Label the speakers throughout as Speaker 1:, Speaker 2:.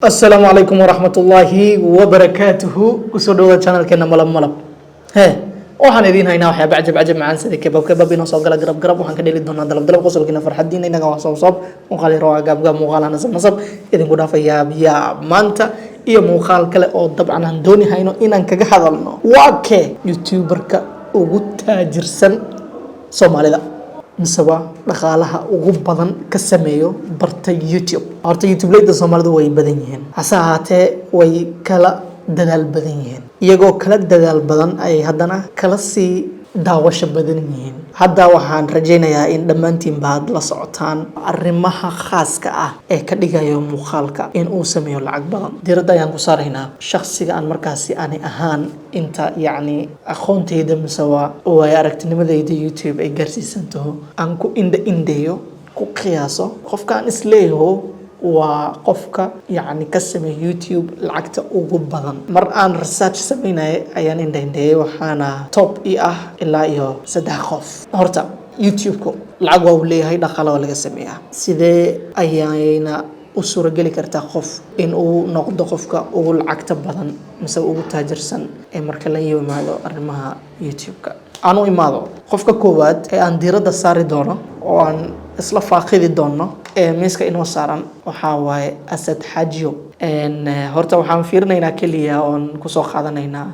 Speaker 1: السلام عليكم ورحمة الله وبركاته كسودو channel كنا ملب waxaan idin haynaa waxa bacjab macaan sida kebab inoo soo gala garab waxaan ka dheli doonaa dalab qosolkina farxadiina inaga wax soo muuqaal yar oo gaab muuqaal nasab idinku dhaafaya biya maanta iyo muuqaal kale oo dabcan aan dooni hayno inaan kaga hadalno waa ke youtuberka ugu taajirsan Soomaalida misaba dhaqaalaha ugu badan ka sameeyo barta YouTube horta YouTube-leyda Soomaalidu way badan yihiin hase ahaatee way kala dadaal badan yihiin iyagoo kala dadaal badan ay haddana kala sii daawasho badan yihiin hadda waxaan rajaynayaa in dhammaantiin baad la socotaan arrimaha khaaska ah ee ka dhigayo muuqaalka in uu sameeyo lacag badan diiradda ayaan ku saaraynaa shakhsiga aan markaasi ani ahaan inta yacni aqoontayda misawa oo ay aragtinimadayda YouTube ay gaarsiisantaho aan ku indheeyo ku qiyaaso qofka aan isleeyaho waa qofka yacni ka sameeyo YouTube lacagta ugu badan mar aan research sameynay ayaan indheeyay waxaana top ilaa iyo 3 qof horta YouTube-ku lacag waa uu leeyahay dhaqaale oo laga sameeyaa sidee ayayna u suuragali kartaa qof in uu noqdo qofka ugu lacagta badan mise ugu taajirsan ee marka la yimaado arrimaha YouTube-ka aanu imaado qofka koowaad ee aan diiradda saari doono oo aan isla faaqidi doono ee miiska inoo saaran waxa waaye Asad Xaajiyo horta waxaan fiirinaynaa kaliya oon ku soo qaadanaynaa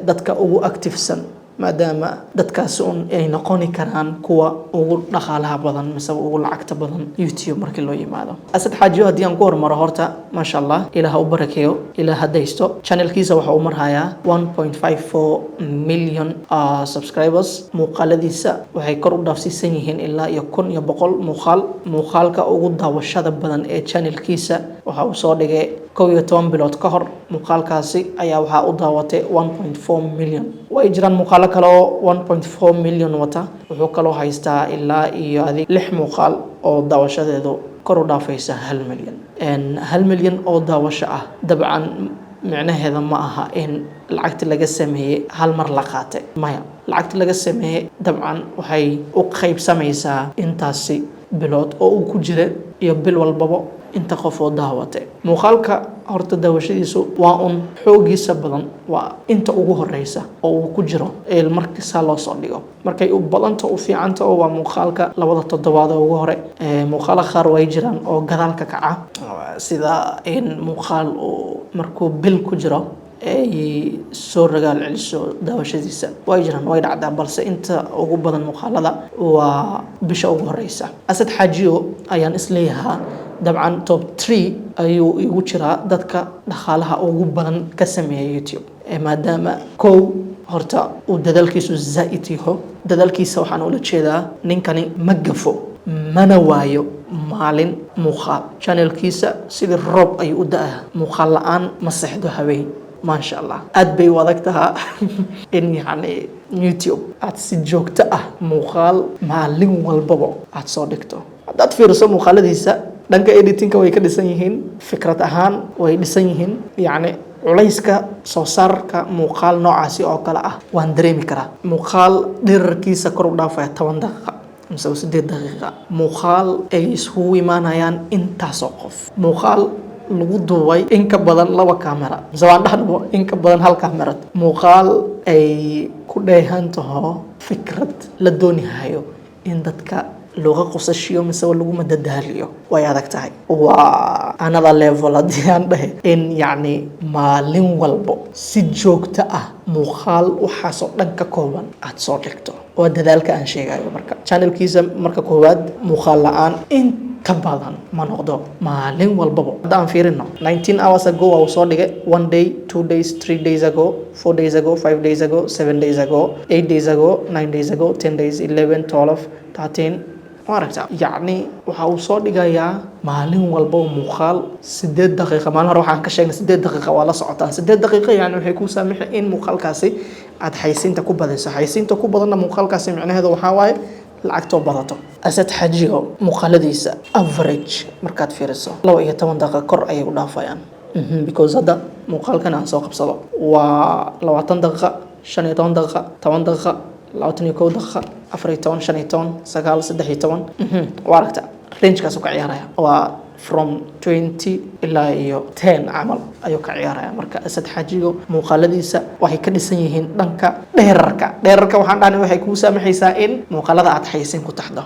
Speaker 1: dadka ugu activesan maadaama dadkaas ay noqon karaan kuwa ugu dhaqaalaha badan mise ugu lacagta badan YouTube markii loo yimaado Asad Xaajiyo haddii aan ku hormaro horta masha Allah ilaaha u barakeeyo ilaaha daysto channelkiisa waxa uu marhayaa 1.54 million subscribers muuqaaladiisa waxay kor u dhaafsiisan yihiin ilaa iyo 1,100 muuqaalka ugu daawashada badan ee channelkiisa waxa uu soo dhigay 12 bilood ka hor muuqaalkaasi ayaa waxa uu daawatay 1.4 million way jiraan muuqaalo kale oo 1.4 million wata wuxuu kaloo haystaa ilaa iyo 6 muuqaal oo daawashadeedu kor u dhaafaysa 1 milyan 1 milyan oo daawasho ah dabcan macnaheedu ma aha in lacagta laga sameeyay hal mar la qaatay maya lacagta laga sameeyay dabcan waxay u qaybsamaysaa intaasi bilood oo uu ku jira iyo bil walbaba inta qof oo daawatay muuqaalka horta daawashadiisu waa un xoogiisa badan waa inta ugu horeysa oo uu ku jiro ee markiisa loo soo dhigo markay u badanta u fiicanta oo waa muuqaalka labada toddobaad ugu hore muuqaalo qaar way jiraan oo gadaalka kaca sida in muuqaal uu markuu bil ku jiro ay soo ragaal celiso daawashadiisa way jiraan way dhacdaa balse inta ugu badan muuqaalada waa bisha ugu horeysa Asad Xaajiyo ayaan isleeyahaa dabcan top 3 ayuu igu jiraa dadka dhaqaalaha ugu badan ka sameeya YouTube maadaama horta uu dadaalkiisu zaid yaho dadaalkiisa waxaan ula jeedaa ninkani ma gafo mana waayo maalin muuqaal channelkiisa sidii roob ayuu u daa muuqaal la'aan ma seexdo habeen ما شاء الله أدبي وذكتها إن يعني يوتيوب أتسجوكته مقال معلم والبابا أتصادقته أدت في رسم مقال ديسا دنك إديتين كوي كديسينهن فكرة أهان ويديسينهن يعني culayska soo saarka muuqaal noocaasi oo kala ah waan dareemi karaa muuqaal dhererkiisa kor u dhaafaya 10 daqiiqo mise 8 daqiiqo muuqaal ay isugu imaanayaan intaas oo qof muuqaal lagu duubay in ka badan 2 kamera sabaan dhaxdo in ka badan 1 kamera muuqaal ay ku dheehantaho fikrad la doonihayo in dadka looga qosashiyo mise lagu madadaaliyo way adag tahay waa another level hadiyaan dhahay in yacni maalin walbo si joogto ah muuqaal waxa soo dhan ka kooban aad soo dhigto waa dadaalka aan sheegayo marka channelkiisa marka koowaad muuqaal la'aan inta badan ma noqdo maalin walbaba hadaan fiirino 19 hours ago waa soo dhigay 1 day 2 days 3 days ago 4 days ago 5 days ago 7 days ago 8 days ago 9 days ago 10 days 11 12 13 وارجع يعني وحاول dhigayaa maalin walba muuqaal 8 daqiiqo maalin hore waxaan ka sheegnay 8 daqiiqo waa la socotaan 8 daqiiqo yani waxay ku saamaxay in muuqaalkaasi aad xaysiinta ku badayso xaysiinta ku badanna muuqaalkaasi macnaheedu waxa waaye lacagto badato Asad Xaajiyo muuqaaladiisa average markaad fiiriso 12 daqiiqo kor ayay u dhaafayaan because hada muuqaalkan aan soo qabsado waa 20 daqiiqo 15 daqiiqo 10 daqiiqo 21 daqiiqo 14 15 19 9 13 واركتا رينج كاسو كعيارها from 20 ilaa iyo 10 camal ayuu ka ciyaaraya marka Asad Xaajiyo muuqaaladiisa waxay ka dhisan yihiin dhanka dheerarka waxaan dhahnay waxay kuu saamaxaysaa in muuqaalada aad xayeysiin ku taxdo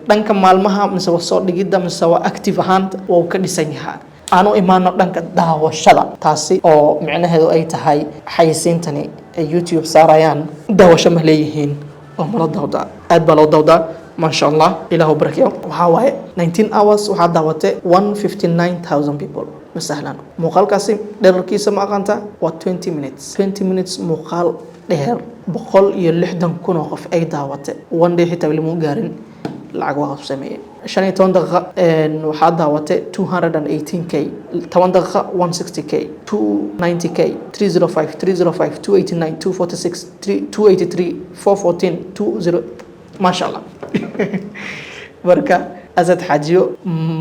Speaker 1: dhanka maalmaha mise soo dhigidda mise active ahaan wuu ka dhisan yahay aanu imaano dhanka daawashada taasi oo micnaheedu ay tahay xayeysiintani ay YouTube saarayaan daawasho ma leeyihiin oo mala dawda aad baa loo dawdaa ما شاء الله إله بركيه وحواي 19 hours وحد دعوته 159,000 people مسهلا مقال كاسم دركي سما قانتا و 20 minutes 20 minutes مقال دهر بقول يلحدن كنا قف أي دعوته one day حتى بلي مو قارن العقوة سمية عشان يتون دقة وحد دعوته 218k 8 دقة 160k 290k 305 305 289 246 283 414 20 ما شاء الله بركة أسد حاجيو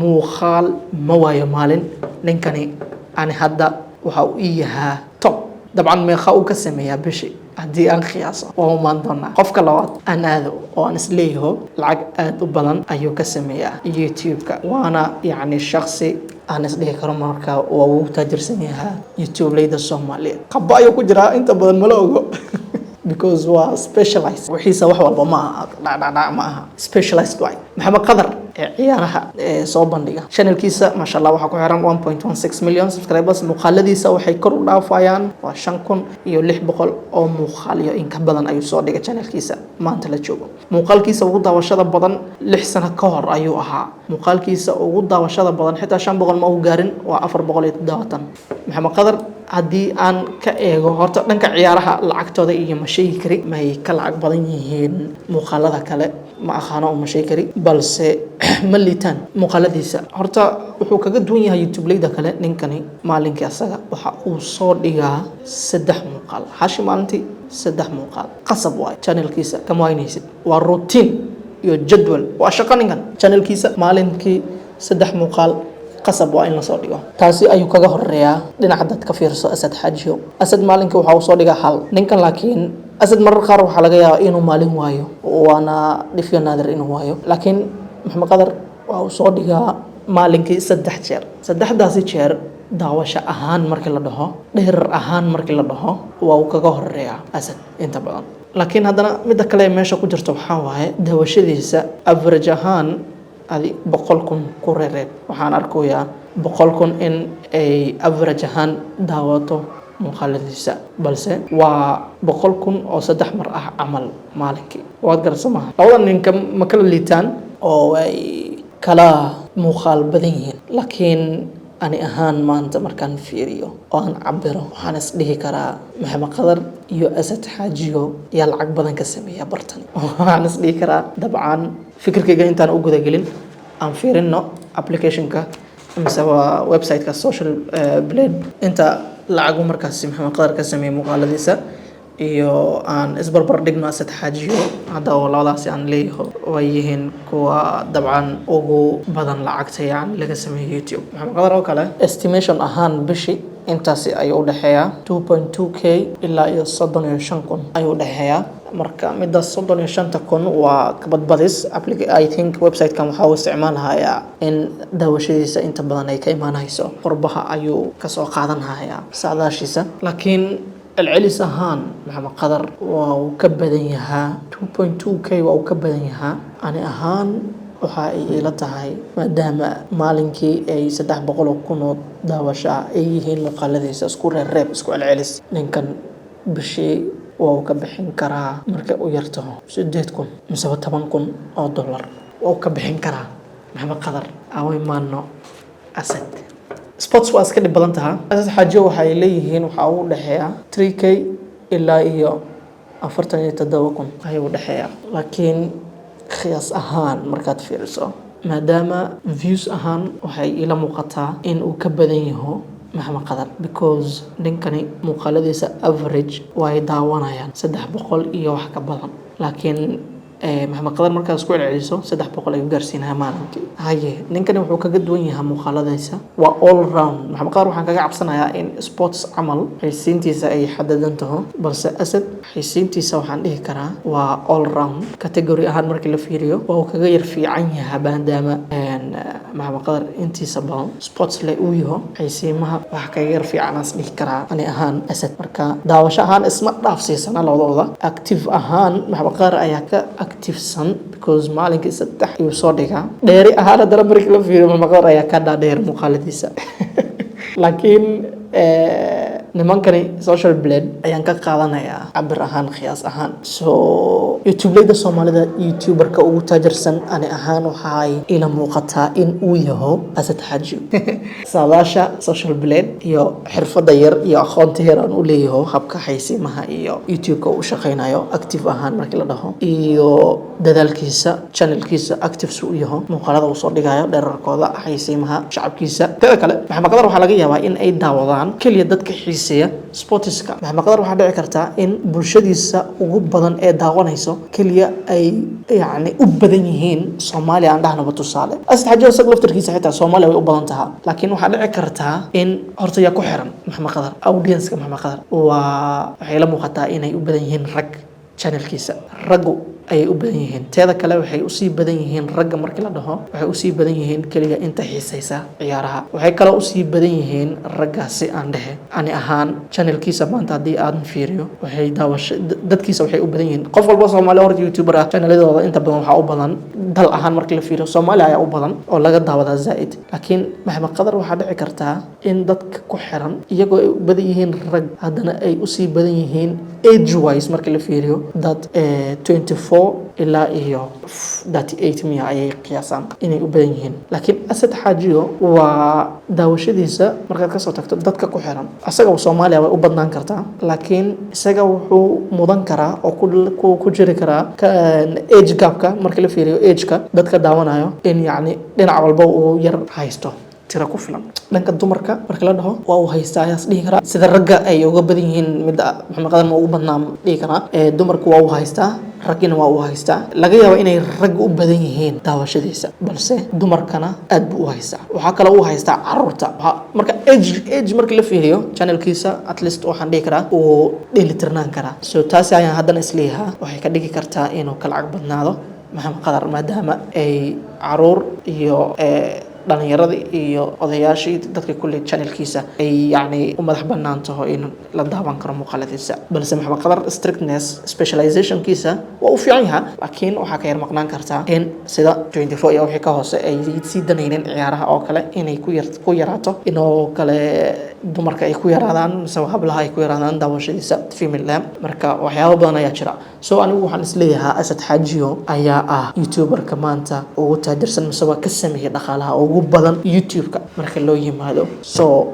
Speaker 1: موخال موايا مالن نكني أنا هدا وحويها توب طبعا ما خاو كسميها بشي هدي أن خياسة وهو ما ندنا قف كلوات أنا هذا وأنا سليه العق بدن أيو كسميها يوتيوب وأنا يعني الشخصي أنا سليه كرماركا وتاجر سنيها يوتيوب ليدا الصومالي قبايو كجرا أنت بدن ملوغو because waa specialized wixiisa wax walba ma aha specialized way maxamed qadar ciyaaraha soo bandhiga channelkiisa ma sha Allah waxa ku xiran 1.16 million subscribers muuqaaladiisa waxay kor u dhaafayaan waa 5,600 oo muuqaal iyo in ka badan ayuu soo dhigay channelkiisa maanta la joogo muuqaalkiisa ugu daawashada badan 6 sano ka hor ayuu ahaa muuqaalkiisa ugu daawashada badan xitaa 500 ma uu gaarin waa 470 maxamed qadar haddii aan ka eego horta dhanka ciyaaraha lacagtooda iyo ma sheegi kari ma ay ka lacag badan yihiin muuqaalada kale ma aqaano oo ma sheegi kari balse ma liitaan muuqaaladiisa horta wuxuu kaga duwan yahay YouTube-leyda kale ninkani maalinkii asaga waxa uu soo dhigaa 3 muuqaal hashi maalintii 3 muuqaal qasab waay channelkiisa kama waynaysid waa routine iyo jadwal waa shaqo ninkan channelkiisa maalinkii 3 muuqaal qasab waa in la soo dhigo taasi ayuu kaga horeeyaa dhinaca dadka fiirso Asad Xaajiyo Asad maalinka waxa uu soo dhigaa hal ninkan laakiin Asad marar qaar waxa laga yaabaa inuu maalin waayo waana dhifyo naadir inuu waayo laakiin maxamed qadar waxa uu soo dhigaa maalinkii 3 jeer saddexdaasi jeer daawasho ahaan markii la dhaho dheerar ahaan markii la dhaho waa uu kaga horeeyaa Asad inta badan laakiin haddana midda kale meesha ku jirto waxa waaye daawashadiisa average ahaan adi 100,000 ku reeb waxaan arkayaa 100,000 in ay average ahaan daawato muuqaaladiisa balse waa 100,000 oo 3 mar ah amal maalinkii waad garsamaha labadan ninka ma kala liitaan oo ay kala muuqaal badan yihiin laakiin ani ahaan maanta markaan fiiriyo oo aan cabiro waxaan is dhihi karaa maxamed qadar iyo Asad Xaajiyo yaa lacag badan ka sameeya bartan waxaan is dhihi karaa dabcan fikirkayga intaan u guda gelin aan fiirino applicationka mise website-ka social blade inta lacagu markaas maxamed qadar ka sameeyay muuqaaladiisa iyo aan isbarbar dhigno Asad Xaajiyo hadda oo labadaasi aan leeyahay way yihiin kuwa dabcan ugu badan lacagta yani laga sameeyo YouTube maxamed qadar oo kale estimation ahaan bishi intaasi ayuu u dhaxeeyaa 2.2k ilaa iyo 35,000 ayuu u dhaxeeyaa marka midda 35,000 waa kabadbadis I think website-kan waxa uu isticmaalayaa in daawashadiisa inta badan ay ka imaanayso qurbaha ayuu ka soo qaadanayaa saadaashiisa laakiin العليس هان محمد قدر وكبدنيها 2.2k وكبدنيها أنا هان waxaa ay ila tahay maadaama maalinkii ay 300 kun daawasho ay yihiin muuqaaladiisa isku reeb isku celcelis ninkan bishii waa ka bixin karaa marka uu yarto 8,000 mise 10,000 oo dollar waa ka bixin karaa maxamed qadar away maano Asad sports waa iska dhib badan tahay Asad Xaajiyo waxay leeyihiin waxa uu dhaxeeyaa 3k ilaa iyo 47,000 ayuu dhaxeeyaa laakiin khiyaas ahaan markaad fiiriso maadaama views ahaan waxay ila muuqataa in uu ka badan yahay maxamed qadar because ninkani muuqaaladiisa average way daawanayaan 300 iyo wax ka badan laakiin maxamed qadar markaad isku celceliso 300 ayuu gaarsiinayaa maalintii haye ninkani wuxuu kaga duwan yahay muuqaaladiisa waa all round maxamed qadar waxaan kaga cabsanayaa in sports amal xaysiintiisa ay xadadan tahay balse Asad xaysiintiisa waxaan dhihi karaa waa all round category ahaan markii la fiiriyo waa kaga yar fiican yahay maadaama maxamed qadar intiisa badan sports le uu yaho xaysiimaha wax ka yar fiican as dhihi karaa ani ahaan asad marka daawasho ahaan isma dhaafsiisana labadooda active ahaan maxamed qadar ayaa ka activesan because maalinkii saddex ayuu soo dhigaa dheeri ahaan haddana markii la fiiriyo maxamed qadar ayaa ka dhaadheer muuqaaladiisa laakiin nimankani social blade ayaan ka qaadanayaa cabir ahaan qiyaas ahaan so youtubeleyda soomaalida youtuberka ugu taajirsan ani ahaan waxay ila muuqataa in uu yaho asad xaaji saadaasha social blade iyo xirfada yar iyo aqoonta yar aan u leeyaho habka xaysiimaha iyo youtube-ka uu shaqaynayo active ahaan markii la dhaho iyo dadaalkiisa channelkiisa active u yaho muuqaalada uu soo dhigayo dherarkooda xaysiimaha shacabkiisa tada kale maxamed qadar waxaa laga yaabaa in ay daawadaan kaliya dadka xiiseeya sportiska maxamed qadar waxaa dhici kartaa in bulshadiisa ugu badan ee daawanayso kaliya ay yani u badan yihiin Soomaaliya aan dhahnaba tusaale asad xaaji isag laftarkiisa xitaa Soomaaliya way u badan tahay laakiin waxaa dhici kartaa in horta yaa ku xiran maxamed qadar audience-ka maxamed qadar waxay la muuqataa inay u badan yihiin rag channelkiisa raggu ayay u badan yihiin teeda kale waxay u sii badan yihiin ragga markii la dhaho waxay u sii badan yihiin kaliya inta xiisaysa ciyaaraha waxay kale u sii badan yihiin raggaasi aan dhehe ani ahaan channelkiisa maanta haddii aan fiiriyo waxay daawasho dadkiisa waxay u badan yihiin qof walba Soomaali horta youtuber ah channeladooda inta badan waxaa u badan dal ahaan markii la fiiriyo Soomaaliya ayaa u badan oo laga daawadaa zaid laakiin maxamed qadar waxaa dhici kartaa in dadka ku xiran iyagoo ay u badan yihiin rag haddana ay u sii badan yihiin age wise markii la fiiriyo dad 24 ilaa iyo 38 miya ayay qiyaasaan inay u badan yihiin laakiin asad xaajiyo waa daawashadiisa markaad ka soo tagto dadka ku xiran asaga Soomaaliya way u badnaan kartaa laakiin isaga wuxuu mudan karaa oo ku jiri karaa age gapka markii la fiiriyo age-ka dadka daawanayo in yani dhinac walba uu yar haysto tira ku filan dhanka dumarka marka la dhaho waa uu haystaa ayaas dhihi karaa sida ragga ay uga badan yihiin midda maxamed qadar ma ugu badnaa dhihi karaa dumarku waa uu haystaa raggina waa uu haystaa laga yaabo inay rag u badan yihiin daawashadiisa balse dumarkana aad buu u haystaa waxaa kale uu haystaa caruurta marka age markii la fiiriyo channelkiisa at least waxaan dhihi karaa uu dheelitirnaan karaa so taasi ayaan haddana isleeyahaa waxay ka dhigi kartaa inuu ka lacag badnaado maxamed qadar maadaama ay caruur iyo dhalinyarada iyo odayaashii dadka kulli channelkiisa ay yani u madax banaan tahay in la daawan karo muuqaaladiisa balse maxamed qadar strictness specializationkiisa waa u fiican yahay laakiin waxaa ka yar maqnaan kartaa in sida 24 iyo wixii ka hoose ay sii danaynin ciyaaraha oo kale inay ku yaraato inoo kale dumarka ay ku yaraadaan mise hablaha ay ku yaraadaan daawashadiisa female lamb marka waxyaabo badan ayaa jira so anigu waxaan isleeyahaa asad xaajiyo ayaa ah youtuberka maanta ugu taajirsan mise waa ka sameeyay dhaqaalaha ugu badan youtube-ka marka loo yimaado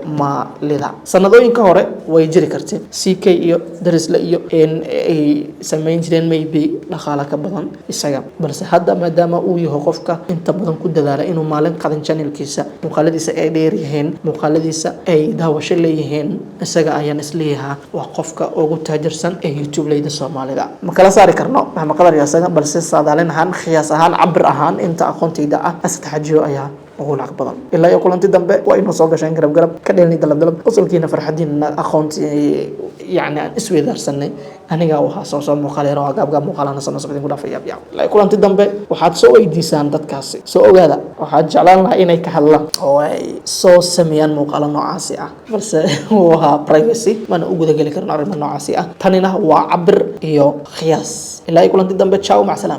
Speaker 1: Soomaalida sanadooyinka hore way jiri kartay CK iyo darisle iyo in ay sameyn jireen maybe dhaqaala ka badan isaga balse hadda maadaama uu yahay qofka inta badan ku dadaala inuu maalin qadan channelkiisa muuqaaladiisa ay dheer yihiin muuqaaladiisa ay daawasho leeyihiin isaga ayaan isleeyahaa waa qofka ugu taajirsan ee youtubeleyda Soomaalida ma kala saari karno maxamed qadar iyo isaga balse saadaalin ahaan qiyaas ahaan cabir ahaan inta aqoontayda ah asad xaajiyo ayaa ugu lacag badan ilaa iyo kulanti dambe waa inuu soo gashaan garab ka dheelni dalab qosolkiina farxadiina aqoonti يعني اسوي درسني aniga waxa soo muuqaaleero gaab muuqaalana soo socdeen ku dhaafay yaab la kulanti dambe waxaad soo weydiisaan dadkaasi soo ogaada waxaad jeclaan lahaa inay ka hadlaan oo ay soo sameeyaan muuqaalo noocaasi ah balse waa privacy mana ugu gali karno arrimo noocaasi ah tanina waa cabir iyo qiyaas ilaa kulanti dambe ciao ma